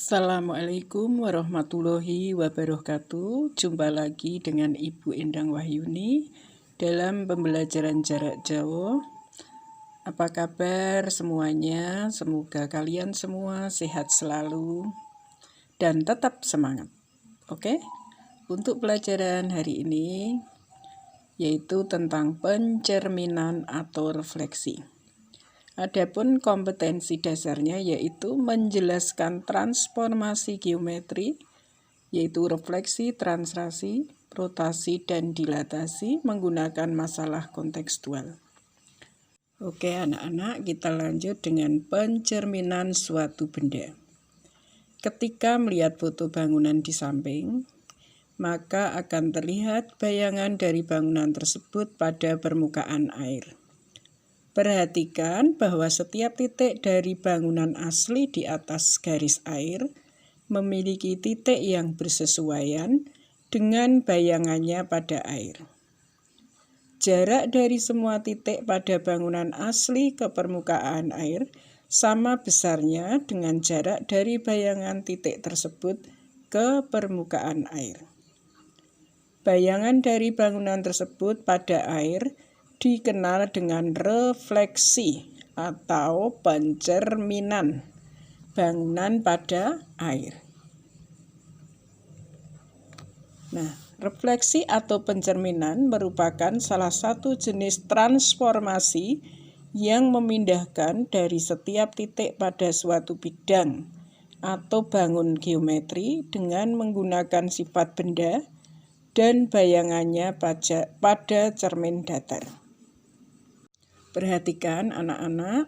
Assalamualaikum warahmatullahi wabarakatuh. Jumpa lagi dengan Ibu Endang Wahyuni dalam pembelajaran jarak jauh. Apa kabar semuanya? Semoga kalian semua sehat selalu dan tetap semangat. Oke? Untuk pelajaran hari ini yaitu tentang pencerminan atau refleksi. Adapun kompetensi dasarnya yaitu menjelaskan transformasi geometri, yaitu refleksi, translasi, rotasi, dan dilatasi menggunakan masalah kontekstual. Oke anak-anak, kita lanjut dengan pencerminan suatu benda. Ketika melihat foto bangunan di samping, maka akan terlihat bayangan dari bangunan tersebut pada permukaan air. Perhatikan bahwa setiap titik dari bangunan asli di atas garis air memiliki titik yang bersesuaian dengan bayangannya pada air. Jarak dari semua titik pada bangunan asli ke permukaan air sama besarnya dengan jarak dari bayangan titik tersebut ke permukaan air. Bayangan dari bangunan tersebut pada air dikenal dengan refleksi atau pencerminan bangunan pada air. Nah, refleksi atau pencerminan merupakan salah satu jenis transformasi yang memindahkan dari setiap titik pada suatu bidang atau bangun geometri dengan menggunakan sifat benda dan bayangannya pada cermin datar. Perhatikan anak-anak,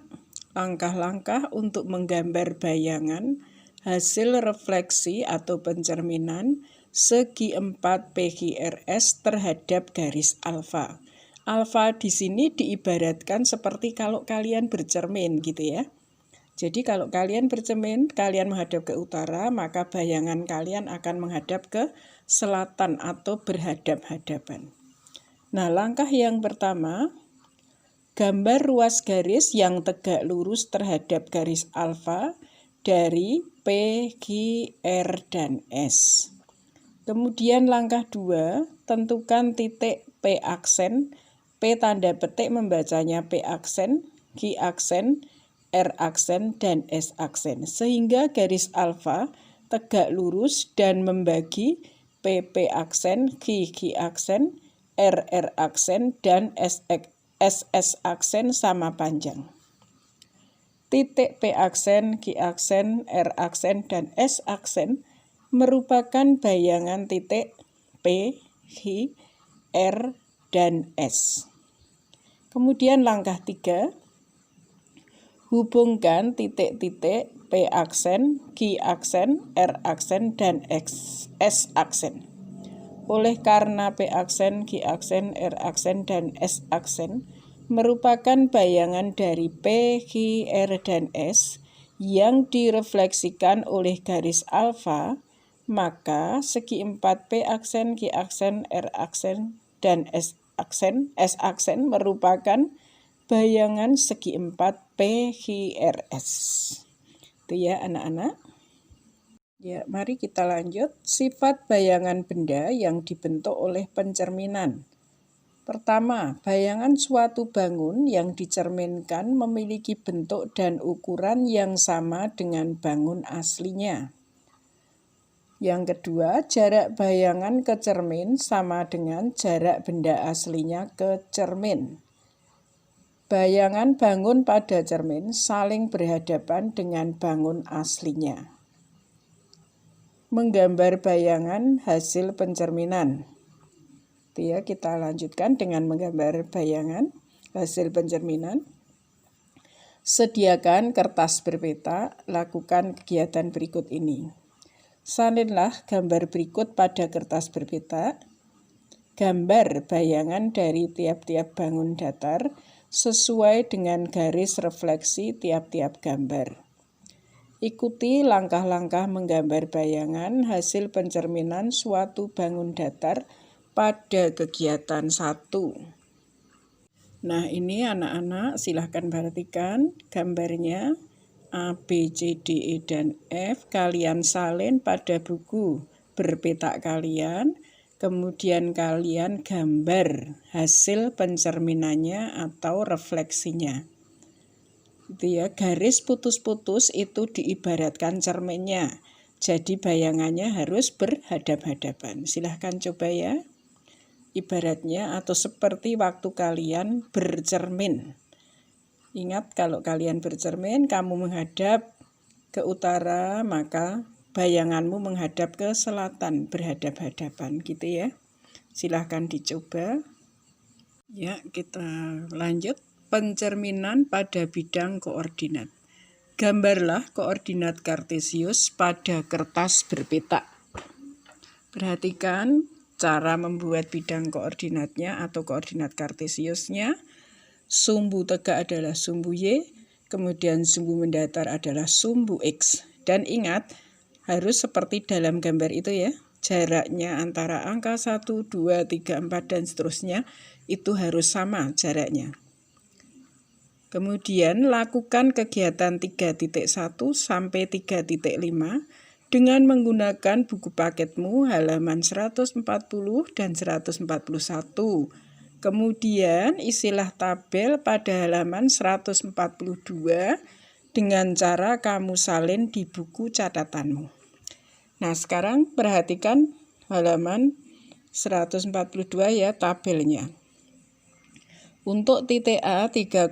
langkah-langkah untuk menggambar bayangan hasil refleksi atau pencerminan segi 4 PQRS terhadap garis alfa. Alfa di sini diibaratkan seperti kalau kalian bercermin gitu ya. Jadi kalau kalian bercermin, kalian menghadap ke utara, maka bayangan kalian akan menghadap ke selatan atau berhadap-hadapan. Nah, langkah yang pertama, gambar ruas garis yang tegak lurus terhadap garis alfa dari P, Q, R, dan S. Kemudian langkah 2, tentukan titik P aksen. P tanda petik membacanya P aksen, Q aksen, R aksen, dan S aksen. Sehingga garis alfa tegak lurus dan membagi PP aksen, Q aksen, R aksen, dan SS aksen sama panjang. Titik P aksen, Q aksen, R aksen, dan S aksen merupakan bayangan titik P, Q, R, dan S. Kemudian langkah 3, hubungkan titik-titik P aksen, Q aksen, R aksen, dan S aksen. Oleh karena P aksen, Q aksen, R aksen, dan S aksen merupakan bayangan dari P, Q, R, dan S yang direfleksikan oleh garis alfa, maka segi 4 P aksen, Q aksen, R aksen, dan S aksen merupakan bayangan segi 4 PQRS. Itu ya anak-anak. Ya, mari kita lanjut. Sifat bayangan benda yang dibentuk oleh pencerminan. Pertama, bayangan suatu bangun yang dicerminkan memiliki bentuk dan ukuran yang sama dengan bangun aslinya. Yang kedua, jarak bayangan ke cermin sama dengan jarak benda aslinya ke cermin. Bayangan bangun pada cermin saling berhadapan dengan bangun aslinya. Menggambar bayangan hasil pencerminan. Ya, kita lanjutkan dengan menggambar bayangan hasil pencerminan. Sediakan kertas berpeta, lakukan kegiatan berikut ini. Salinlah gambar berikut pada kertas berpeta. Gambar bayangan dari tiap-tiap bangun datar sesuai dengan garis refleksi tiap-tiap gambar. Ikuti langkah-langkah menggambar bayangan hasil pencerminan suatu bangun datar pada kegiatan 1. Nah, ini anak-anak silahkan perhatikan gambarnya. A, B, C, D, E, dan F kalian salin pada buku berpetak kalian, kemudian kalian gambar hasil pencerminannya atau refleksinya. Itu ya, garis putus-putus itu diibaratkan cerminnya. Jadi bayangannya harus berhadap-hadapan. Silahkan coba ya. Ibaratnya atau seperti waktu kalian bercermin. Ingat, kalau kalian bercermin, kamu menghadap ke utara, maka bayanganmu menghadap ke selatan, berhadap-hadapan gitu ya. Silahkan dicoba. Ya, kita lanjut. Pencerminan pada bidang koordinat. Gambarlah koordinat kartesius pada kertas berpetak. Perhatikan cara membuat bidang koordinatnya atau koordinat kartesiusnya. Sumbu tegak adalah sumbu Y, kemudian sumbu mendatar adalah sumbu X. Dan ingat, harus seperti dalam gambar itu ya, jaraknya antara angka 1, 2, 3, 4, dan seterusnya itu harus sama jaraknya. Kemudian lakukan kegiatan 3.1 sampai 3.5 dengan menggunakan buku paketmu halaman 140 dan 141. Kemudian isilah tabel pada halaman 142 dengan cara kamu salin di buku catatanmu. Nah, sekarang perhatikan halaman 142 ya tabelnya. Untuk titik A 3,4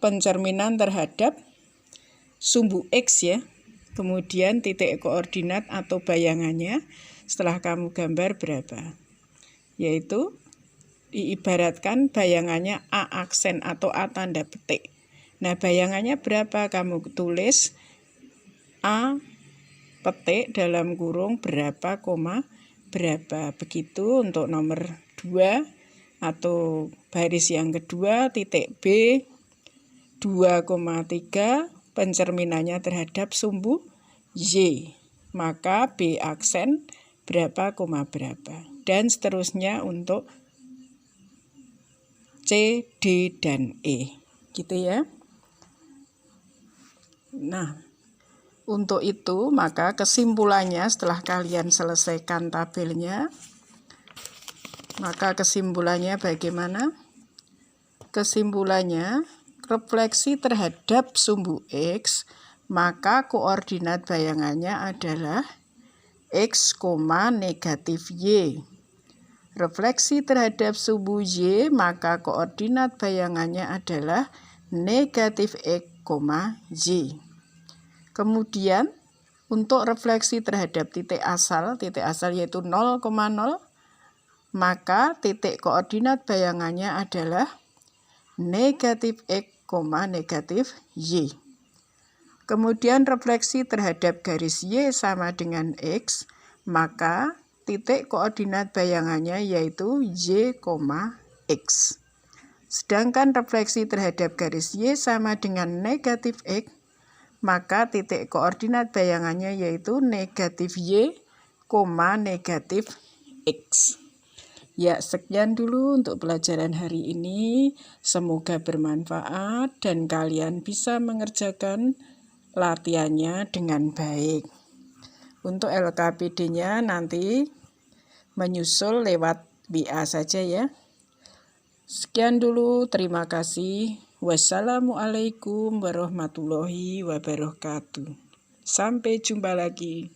pencerminan terhadap sumbu X ya. Kemudian titik koordinat atau bayangannya setelah kamu gambar berapa? Yaitu diibaratkan bayangannya A aksen atau A tanda petik. Nah, bayangannya berapa? Kamu tulis A petik dalam kurung berapa, koma berapa. Begitu untuk nomor 2 atau baris yang kedua, titik B 2,3 pencerminannya terhadap sumbu Y, maka B aksen berapa, koma berapa, dan seterusnya untuk C, D, dan E gitu ya. Nah, untuk itu maka kesimpulannya setelah kalian selesaikan tabelnya, maka kesimpulannya bagaimana? Kesimpulannya, refleksi terhadap sumbu X, maka koordinat bayangannya adalah X, negatif Y. Refleksi terhadap sumbu Y, maka koordinat bayangannya adalah negatif X, Y. Kemudian, untuk refleksi terhadap titik asal yaitu 0,0, maka titik koordinat bayangannya adalah negatif X, negatif Y. Kemudian refleksi terhadap garis Y sama dengan X, maka titik koordinat bayangannya yaitu Y, X. Sedangkan refleksi terhadap garis Y sama dengan negatif X, maka titik koordinat bayangannya yaitu negatif Y, negatif X. Ya, sekian dulu untuk pelajaran hari ini. Semoga bermanfaat dan kalian bisa mengerjakan latihannya dengan baik. Untuk LKPD-nya nanti menyusul lewat WA saja ya. Sekian dulu, terima kasih. Wassalamualaikum warahmatullahi wabarakatuh. Sampai jumpa lagi.